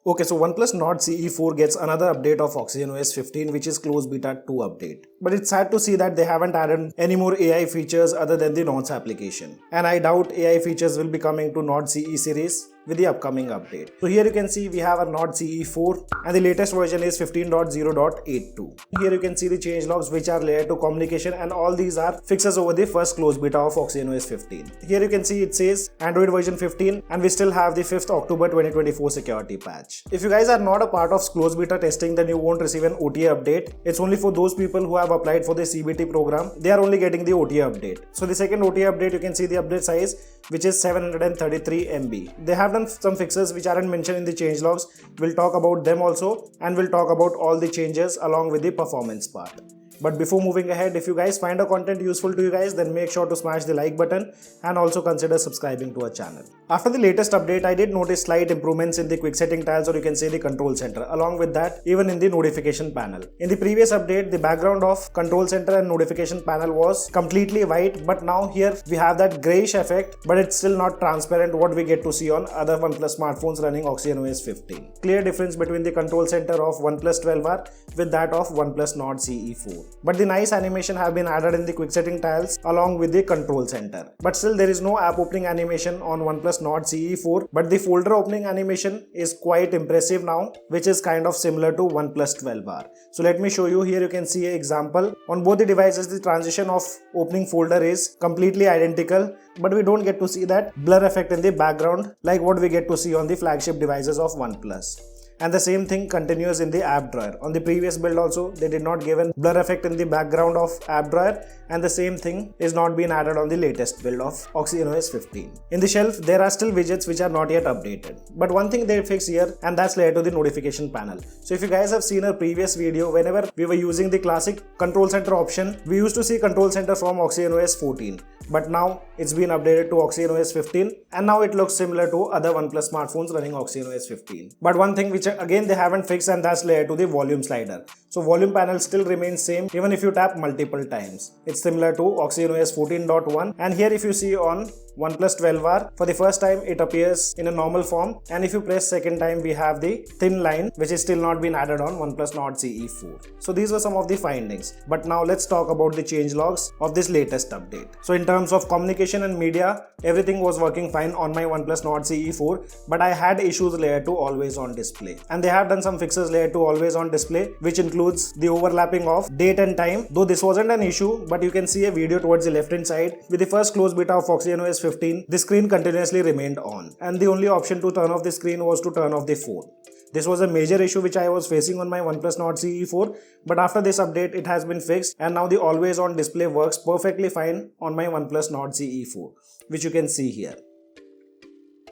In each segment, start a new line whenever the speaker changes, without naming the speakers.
Okay, so OnePlus Nord CE4 gets another update of OxygenOS 15, which is Closed Beta 2 update. But it's sad to see that they haven't added any more AI features other than the Nodes application. And I doubt AI features will be coming to Nord CE series with the upcoming update. So here you can see we have a Nord CE4 and the latest version is 15.0.82. Here you can see the changelogs which are layer 2 communication, and all these are fixes over the first closed beta of OxygenOS 15. Here you can see it says Android version 15 and we still have the 5th October 2024 security patch. If you guys are not a part of closed beta testing, then you won't receive an OTA update. It's only for those people who have applied for the CBT program. They are only getting the OTA update. So the second OTA update, you can see the update size which is 733 MB. They have done some fixes which aren't mentioned in the changelogs. We'll talk about them also, and we'll talk about all the changes along with the performance part. But before moving ahead, if you guys find our content useful to you guys, then make sure to smash the like button and also consider subscribing to our channel. After the latest update, I did notice slight improvements in the quick setting tiles, or you can say the control center. Along with that, even in the notification panel. In the previous update, the background of control center and notification panel was completely white, but now here we have that grayish effect, but it's still not transparent what we get to see on other OnePlus smartphones running OxygenOS 15. Clear difference between the control center of OnePlus 12R with that of OnePlus Nord CE4. But the nice animation have been added in the quick setting tiles along with the control center. But still there is no app opening animation on OnePlus Nord CE4, but the folder opening animation is quite impressive now, which is kind of similar to OnePlus 12R. So let me show you. Here you can see an example. On both the devices, the transition of opening folder is completely identical, but we don't get to see that blur effect in the background like what we get to see on the flagship devices of OnePlus. And the same thing continues in the app drawer. On the previous build also, they did not give a blur effect in the background of app drawer, and the same thing is not being added on the latest build of OxygenOS 15. In the shelf, there are still widgets which are not yet updated. But one thing they fix here, and that's layer to the notification panel. So if you guys have seen a previous video, whenever we were using the classic control center option, we used to see control center from OxygenOS 14. But now it's been updated to OxygenOS 15, and now it looks similar to other OnePlus smartphones running OxygenOS 15. But one thing which again they haven't fixed, and that's layer to the volume slider. So volume panel still remains same even if you tap multiple times. It's similar to OxygenOS 14.1, and here if you see on OnePlus 12R, for the first time it appears in a normal form, and if you press second time we have the thin line which is still not been added on OnePlus Nord CE4. So these were some of the findings. But now let's talk about the changelogs of this latest update. So in terms of communication and media, everything was working fine on my OnePlus Nord CE4, but I had issues layer 2 always on display. And they have done some fixes layer 2 always on display, which includes the overlapping of date and time. Though this wasn't an issue, but you can see a video towards the left hand side. With the first closed beta of OxygenOS 15, the screen continuously remained on, and the only option to turn off the screen was to turn off the phone. This was a major issue which I was facing on my OnePlus Nord CE4, but after this update it has been fixed, and now the always on display works perfectly fine on my OnePlus Nord CE4, which you can see here.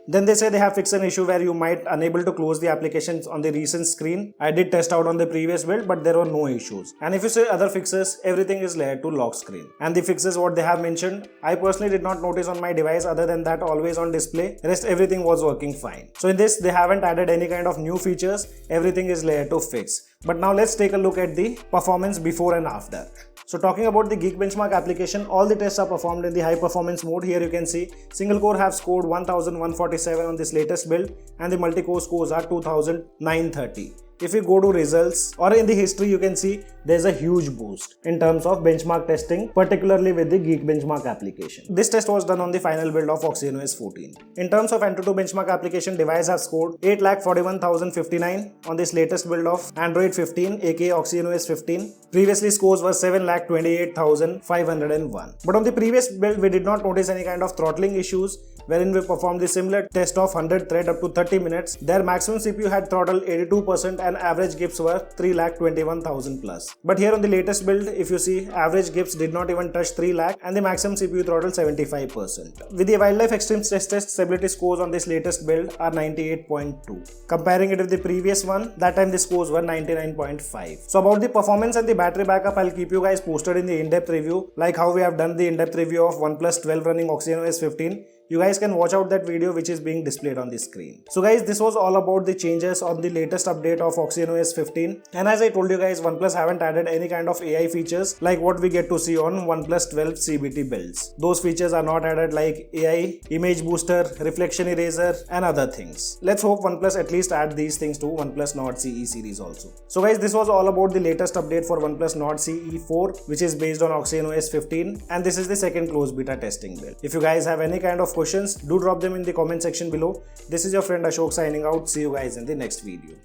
Then they say they have fixed an issue where you might unable to close the applications on the recent screen. I did test out on the previous build, but there were no issues. And if you say other fixes, everything is layer 2 lock screen. And the fixes what they have mentioned, I personally did not notice on my device other than that always on display. Rest everything was working fine. So in this they haven't added any kind of new features. Everything is layer 2 fixed. But now let's take a look at the performance before and after. So talking about the Geekbenchmark application, all the tests are performed in the high performance mode. Here you can see single core have scored 1147 on this latest build, and the multi-core scores are 2930. If you go to results or in the history, you can see there's a huge boost in terms of benchmark testing, particularly with the Geekbenchmark application. This test was done on the final build of OxygenOS 14. In terms of Antutu benchmark application, device have scored 8,41,059 on this latest build of Android 15 aka OxygenOS 15. Previously scores were 7,28,501. But on the previous build, we did not notice any kind of throttling issues, wherein we performed the similar test of 100 thread up to 30 minutes. Their maximum CPU had throttled 82% and average GIFs were 3,21,000 plus. But here on the latest build, if you see, average GIFs did not even touch 3 lakh and the maximum CPU throttle 75%. With the Wildlife Extreme Stress Test, stability scores on this latest build are 98.2. Comparing it with the previous one, that time the scores were 99.5. So about the performance and the battery backup, I'll keep you guys posted in the in-depth review, like how we have done the in-depth review of OnePlus 12 running OxygenOS 15. You guys can watch out that video which is being displayed on the screen. So guys, this was all about the changes on the latest update of OxygenOS 15. And as I told you guys, OnePlus haven't added any kind of AI features like what we get to see on OnePlus 12 CBT builds. Those features are not added like AI, image booster, reflection eraser and other things. Let's hope OnePlus at least add these things to OnePlus Nord CE series also. So guys, this was all about the latest update for OnePlus Nord CE 4, which is based on OxygenOS 15, and this is the second closed beta testing build. If you guys have any kind of questions, do drop them in the comment section below. This is your friend Ashok signing out. See you guys in the next video.